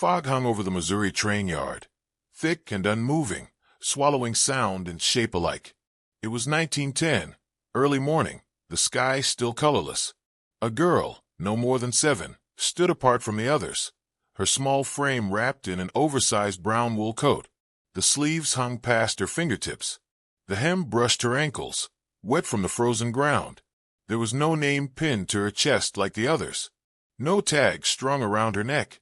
Fog hung over the Missouri train yard, thick and unmoving, swallowing sound and shape alike. It was 1910, early morning, the sky still colorless. A girl, no more than 7, stood apart from the others, her small frame wrapped in an oversized brown wool coat. The sleeves hung past her fingertips. The hem brushed her ankles, wet from the frozen ground. There was no name pinned to her chest like the others, no tag strung around her neck,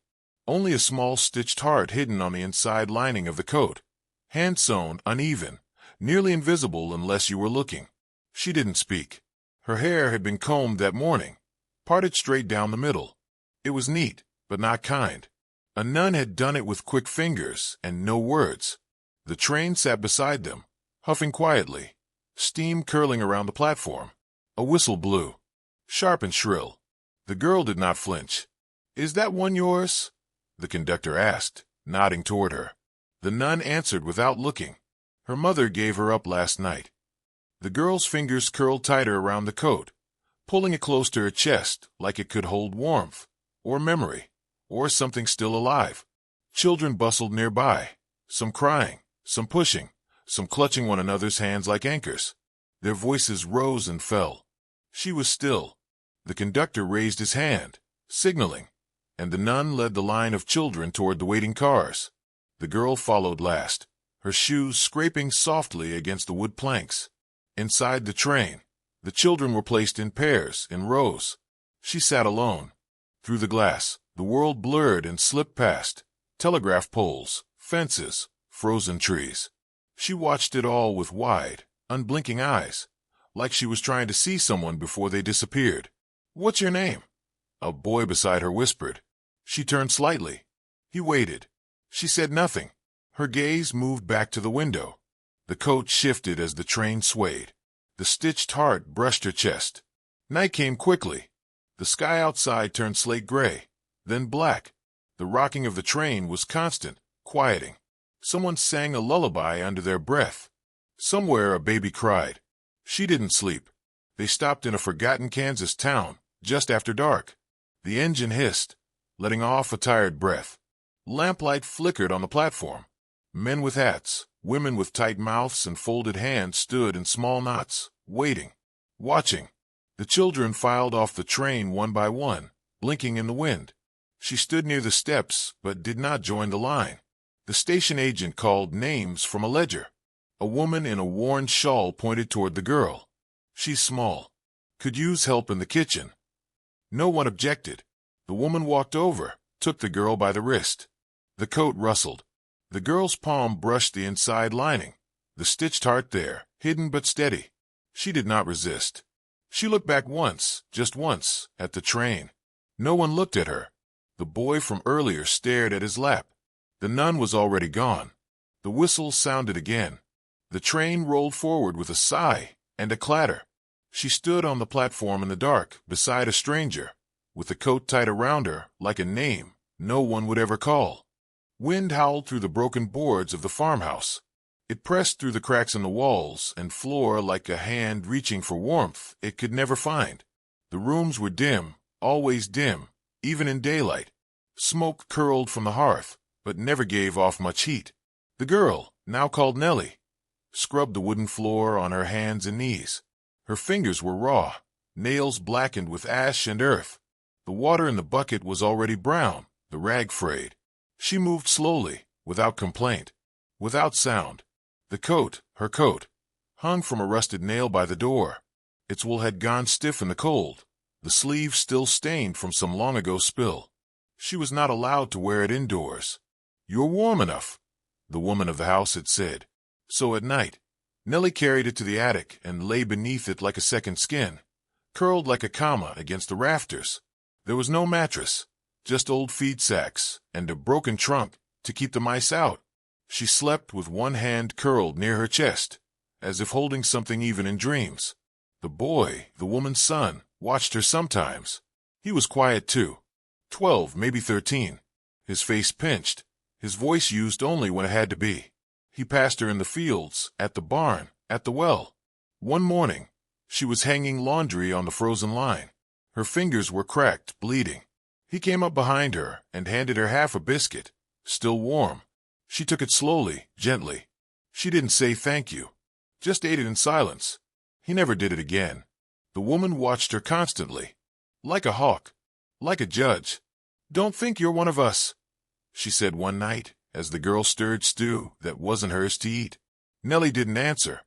only a small stitched heart hidden on the inside lining of the coat, hand-sewn, uneven, nearly invisible unless you were looking. She didn't speak. Her hair had been combed that morning, parted straight down the middle. It was neat, but not kind. A nun had done it with quick fingers and no words. The train sat beside them, huffing quietly, steam curling around the platform. A whistle blew, sharp and shrill. The girl did not flinch. "Is that one yours?" the conductor asked, nodding toward her. The nun answered without looking. Her mother gave her up last night. The girl's fingers curled tighter around the coat, pulling it close to her chest like it could hold warmth, or memory, or something still alive. Children bustled nearby, some crying, some pushing, some clutching one another's hands like anchors. Their voices rose and fell. She was still. The conductor raised his hand, signaling, and the nun led the line of children toward the waiting cars. The girl followed last, her shoes scraping softly against the wood planks. Inside the train, the children were placed in pairs, in rows. She sat alone. Through the glass, the world blurred and slipped past. Telegraph poles, fences, frozen trees. She watched it all with wide, unblinking eyes, like she was trying to see someone before they disappeared. "What's your name?" a boy beside her whispered. She turned slightly. He waited. She said nothing. Her gaze moved back to the window. The coat shifted as the train swayed. The stitched heart brushed her chest. Night came quickly. The sky outside turned slate gray, then black. The rocking of the train was constant, quieting. Someone sang a lullaby under their breath. Somewhere a baby cried. She didn't sleep. They stopped in a forgotten Kansas town, just after dark. The engine hissed, letting off a tired breath. Lamplight flickered on the platform. Men with hats, women with tight mouths and folded hands stood in small knots, waiting, watching. The children filed off the train one by one, blinking in the wind. She stood near the steps, but did not join the line. The station agent called names from a ledger. A woman in a worn shawl pointed toward the girl. "She's small. Could use help in the kitchen." No one objected. The woman walked over, took the girl by the wrist. The coat rustled. The girl's palm brushed the inside lining, the stitched heart there, hidden but steady. She did not resist. She looked back once, just once, at the train. No one looked at her. The boy from earlier stared at his lap. The nun was already gone. The whistle sounded again. The train rolled forward with a sigh and a clatter. She stood on the platform in the dark, beside a stranger, with the coat tight around her like a name no one would ever call. Wind howled through the broken boards of the farmhouse. It pressed through the cracks in the walls and floor like a hand reaching for warmth it could never find. The rooms were dim, always dim, even in daylight. Smoke curled from the hearth, but never gave off much heat. The girl, now called Nellie, scrubbed the wooden floor on her hands and knees. Her fingers were raw, nails blackened with ash and earth. The water in the bucket was already brown, the rag frayed. She moved slowly, without complaint, without sound. The coat, her coat, hung from a rusted nail by the door. Its wool had gone stiff in the cold, the sleeve still stained from some long-ago spill. She was not allowed to wear it indoors. "You're warm enough," the woman of the house had said. So at night, Nellie carried it to the attic and lay beneath it like a second skin, curled like a comma against the rafters. There was no mattress, just old feed sacks and a broken trunk to keep the mice out. She slept with one hand curled near her chest, as if holding something even in dreams. The boy, the woman's son, watched her sometimes. He was quiet too. 12, maybe 13. His face pinched, his voice used only when it had to be. He passed her in the fields, at the barn, at the well. One morning, she was hanging laundry on the frozen line. Her fingers were cracked, bleeding. He came up behind her and handed her half a biscuit, still warm. She took it slowly, gently. She didn't say thank you, just ate it in silence. He never did it again. The woman watched her constantly, like a hawk, like a judge. "Don't think you're one of us," she said one night as the girl stirred stew that wasn't hers to eat. Nellie didn't answer.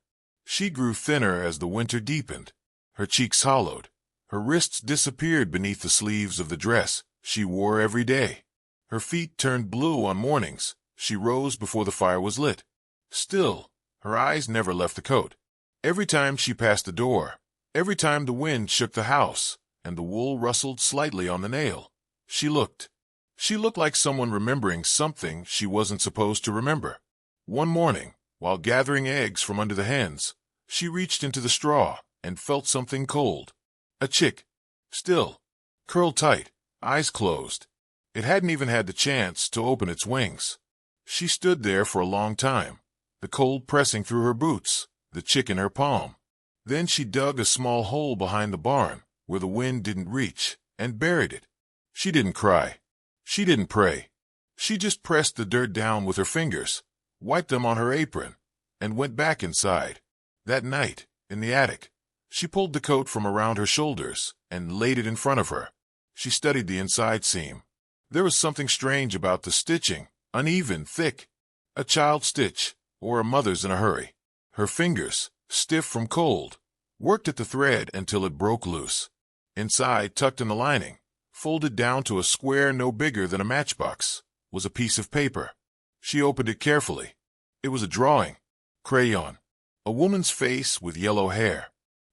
She grew thinner as the winter deepened. Her cheeks hollowed. Her wrists disappeared beneath the sleeves of the dress she wore every day. Her feet turned blue on mornings she rose before the fire was lit. Still, her eyes never left the coat. Every time she passed the door, every time the wind shook the house and the wool rustled slightly on the nail, she looked. She looked like someone remembering something she wasn't supposed to remember. One morning, while gathering eggs from under the hens, she reached into the straw and felt something cold. A chick. Still. Curled tight, eyes closed. It hadn't even had the chance to open its wings. She stood there for a long time, the cold pressing through her boots, the chick in her palm. Then she dug a small hole behind the barn, where the wind didn't reach, and buried it. She didn't cry. She didn't pray. She just pressed the dirt down with her fingers, wiped them on her apron, and went back inside. That night, in the attic, she pulled the coat from around her shoulders and laid it in front of her. She studied the inside seam. There was something strange about the stitching, uneven, thick. A child's stitch, or a mother's in a hurry. Her fingers, stiff from cold, worked at the thread until it broke loose. Inside, tucked in the lining, folded down to a square no bigger than a matchbox, was a piece of paper. She opened it carefully. It was a drawing. Crayon. A woman's face with yellow hair.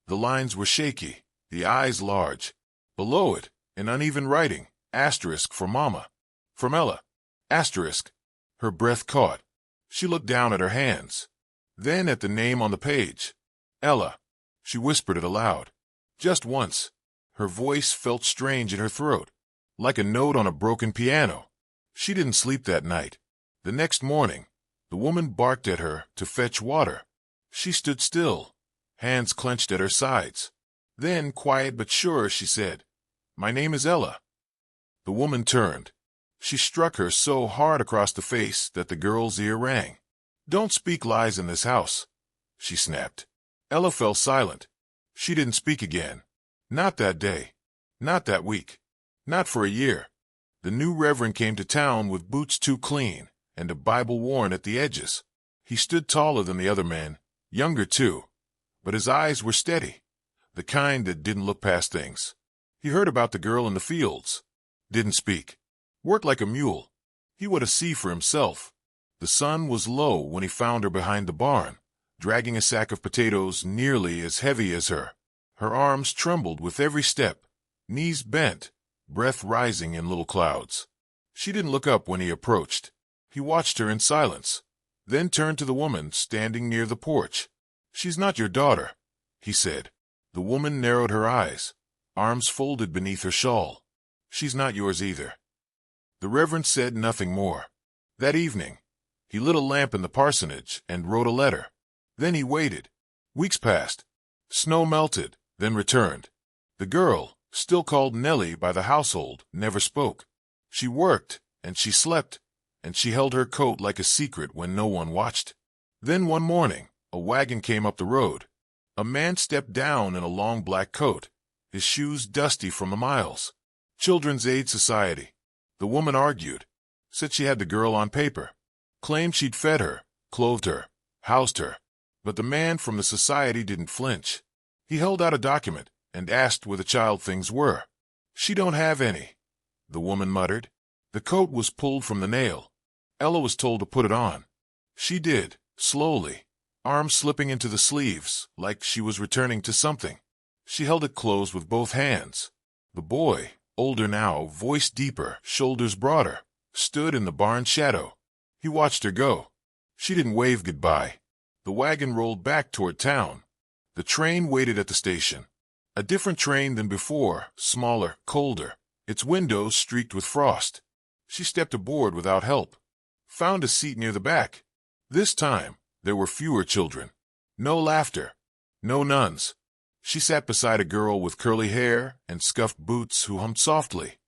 The lines were shaky, the eyes large. Below it, in uneven writing, asterisk for Mama. From Ella. Asterisk. Her breath caught. She looked down at her hands. Then at the name on the page. Ella. She whispered it aloud. Just once. Her voice felt strange in her throat, like a note on a broken piano. She didn't sleep that night. The next morning, the woman barked at her to fetch water. She stood still, hands clenched at her sides. Then, quiet but sure, she said, "My name is Ella." The woman turned. She struck her so hard across the face that the girl's ear rang. "Don't speak lies in this house," she snapped. Ella fell silent. She didn't speak again. Not that day. Not that week. Not for a year. The new reverend came to town with boots too clean and a Bible worn at the edges. He stood taller than the other men, younger too, but his eyes were steady, the kind that didn't look past things. He heard about the girl in the fields. Didn't speak. Worked like a mule. He would see for himself. The sun was low when he found her behind the barn, dragging a sack of potatoes nearly as heavy as her. Her arms trembled with every step, knees bent, breath rising in little clouds. She didn't look up when he approached. He watched her in silence, then turned to the woman standing near the porch. "She's not your daughter," he said. The woman narrowed her eyes, arms folded beneath her shawl. "She's not yours either." The Reverend said nothing more. That evening, he lit a lamp in the parsonage and wrote a letter. Then he waited. Weeks passed. Snow melted, then returned. The girl, still called Nellie by the household, never spoke. She worked, and she slept, and she held her coat like a secret when no one watched. Then one morning, a wagon came up the road. A man stepped down in a long black coat, his shoes dusty from the miles. Children's Aid Society. The woman argued, said she had the girl on paper, claimed she'd fed her, clothed her, housed her. But the man from the society didn't flinch. He held out a document and asked where the child things were. "She don't have any," the woman muttered. The coat was pulled from the nail. Ella was told to put it on. She did, slowly, arms slipping into the sleeves, like she was returning to something. She held it closed with both hands. The boy, older now, voice deeper, shoulders broader, stood in the barn shadow. He watched her go. She didn't wave goodbye. The wagon rolled back toward town. The train waited at the station. A different train than before, smaller, colder, its windows streaked with frost. She stepped aboard without help, found a seat near the back. This time, there were fewer children. No laughter. No nuns. She sat beside a girl with curly hair and scuffed boots who hummed softly,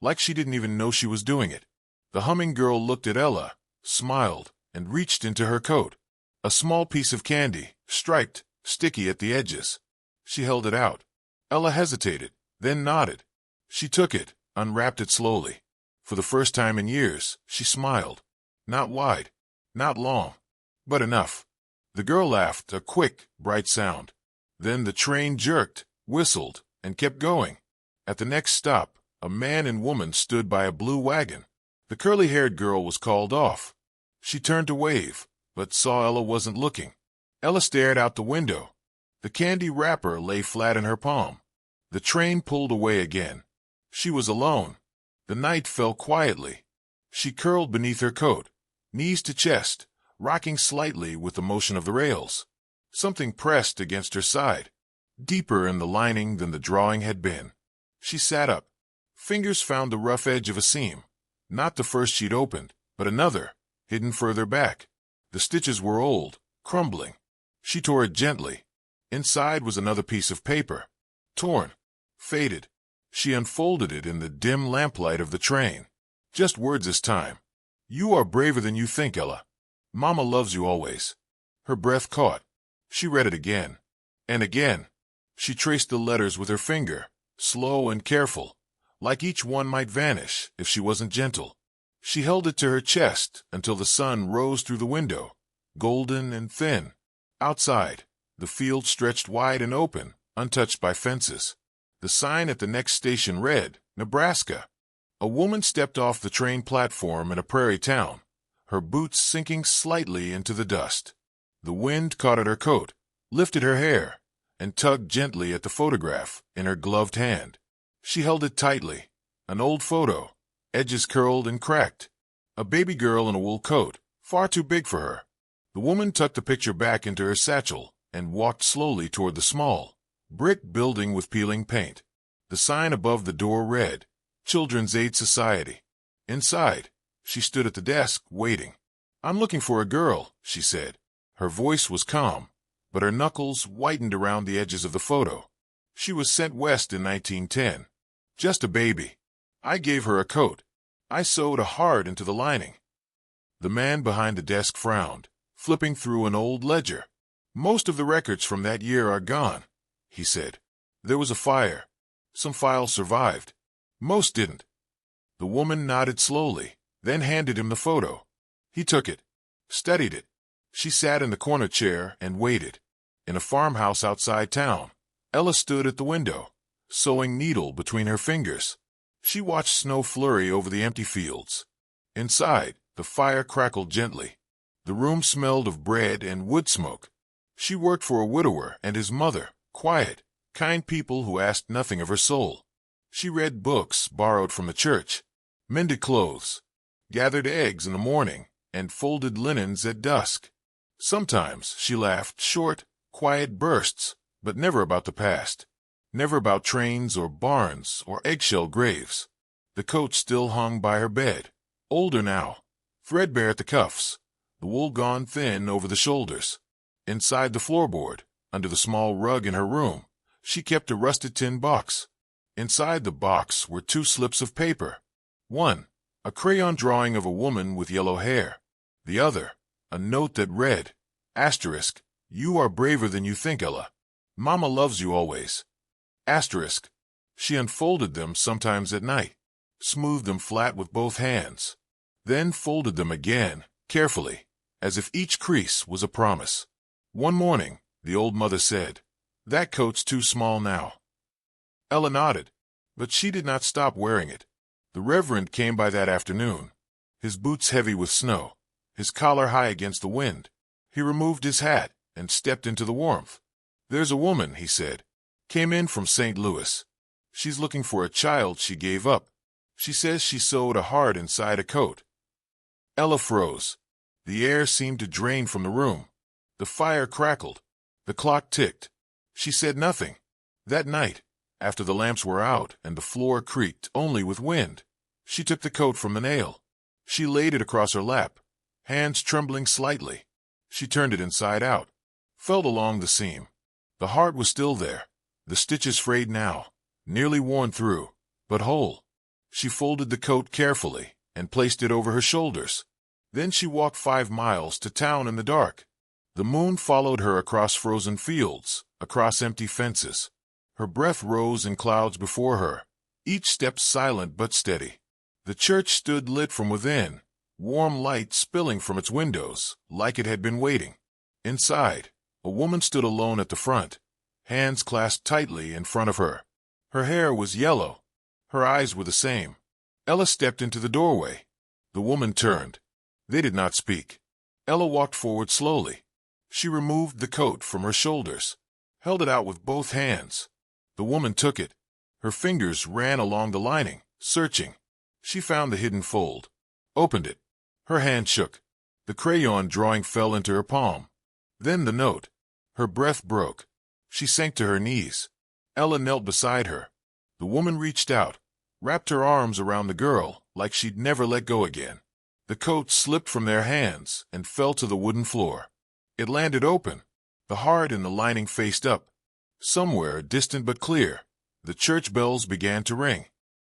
like she didn't even know she was doing it. The humming girl looked at Ella, smiled, and reached into her coat. A small piece of candy, striped, sticky at the edges. She held it out. Ella hesitated, then nodded. She took it, unwrapped it slowly. For the first time in years, she smiled. Not wide, not long, but enough. The girl laughed, a quick, bright sound. Then the train jerked, whistled, and kept going. At the next stop, a man and woman stood by a blue wagon. The curly-haired girl was called off. She turned to wave, but saw Ella wasn't looking. Ella stared out the window. The candy wrapper lay flat in her palm. The train pulled away again. She was alone. The night fell quietly. She curled beneath her coat, knees to chest, rocking slightly with the motion of the rails. Something pressed against her side, deeper in the lining than the drawing had been. She sat up. Fingers found the rough edge of a seam. Not the first she'd opened, but another, hidden further back. The stitches were old, crumbling. She tore it gently. Inside was another piece of paper. Torn, faded. She unfolded it in the dim lamplight of the train. Just words this time. You are braver than you think, Ella. Mama loves you always. Her breath caught. She read it again. And again. She traced the letters with her finger, slow and careful, like each one might vanish if she wasn't gentle. She held it to her chest until the sun rose through the window, golden and thin. Outside, the field stretched wide and open, untouched by fences. The sign at the next station read, Nebraska. A woman stepped off the train platform in a prairie town, her boots sinking slightly into the dust. The wind caught at her coat, lifted her hair, and tugged gently at the photograph in her gloved hand. She held it tightly. An old photo, edges curled and cracked. A baby girl in a wool coat, far too big for her. The woman tucked the picture back into her satchel and walked slowly toward the small, brick building with peeling paint. The sign above the door read, Children's Aid Society. Inside, she stood at the desk, waiting. I'm looking for a girl, she said. Her voice was calm, but her knuckles whitened around the edges of the photo. She was sent west in 1910. Just a baby. I gave her a coat. I sewed a heart into the lining. The man behind the desk frowned, flipping through an old ledger. Most of the records from that year are gone, he said. There was a fire. Some files survived. Most didn't. The woman nodded slowly, then handed him the photo. He took it, studied it. She sat in the corner chair and waited. In a farmhouse outside town, Ella stood at the window, sewing needle between her fingers. She watched snow flurry over the empty fields. Inside, the fire crackled gently. The room smelled of bread and wood smoke. She worked for a widower and his mother, quiet, kind people who asked nothing of her soul. She read books borrowed from the church, mended clothes, gathered eggs in the morning, and folded linens at dusk. Sometimes she laughed short, quiet bursts, but never about the past. Never about trains or barns or eggshell graves. The coat still hung by her bed, older now, threadbare at the cuffs, the wool gone thin over the shoulders. Inside the floorboard, under the small rug in her room, she kept a rusted tin box. Inside the box were 2 slips of paper. One, a crayon drawing of a woman with yellow hair. The other, a note that read, Asterisk, you are braver than you think, Ella. Mama loves you always. Asterisk. She unfolded them sometimes at night, smoothed them flat with both hands, then folded them again, carefully, as if each crease was a promise. One morning, the old mother said, That coat's too small now. Ella nodded, but she did not stop wearing it. The Reverend came by that afternoon, his boots heavy with snow, his collar high against the wind. He removed his hat and stepped into the warmth. There's a woman, he said, came in from St. Louis. She's looking for a child she gave up. She says she sewed a heart inside a coat. Ella froze. The air seemed to drain from the room. The fire crackled. The clock ticked. She said nothing. That night, after the lamps were out and the floor creaked only with wind, she took the coat from the nail. She laid it across her lap, hands trembling slightly. She turned it inside out, felt along the seam. The heart was still there, the stitches frayed now, nearly worn through, but whole. She folded the coat carefully and placed it over her shoulders. Then she walked 5 miles to town in the dark. The moon followed her across frozen fields, across empty fences. Her breath rose in clouds before her, each step silent but steady. The church stood lit from within, warm light spilling from its windows, like it had been waiting. Inside, a woman stood alone at the front, hands clasped tightly in front of her. Her hair was yellow. Her eyes were the same. Ella stepped into the doorway. The woman turned. They did not speak. Ella walked forward slowly. She removed the coat from her shoulders, held it out with both hands. The woman took it. Her fingers ran along the lining, searching. She found the hidden fold, opened it. Her hand shook. The crayon drawing fell into her palm. Then the note. Her breath broke. She sank to her knees. Ella knelt beside her. The woman reached out, wrapped her arms around the girl like she'd never let go again. The coat slipped from their hands and fell to the wooden floor. It landed open. The heart in the lining faced up. Somewhere, distant but clear, the church bells began to ring.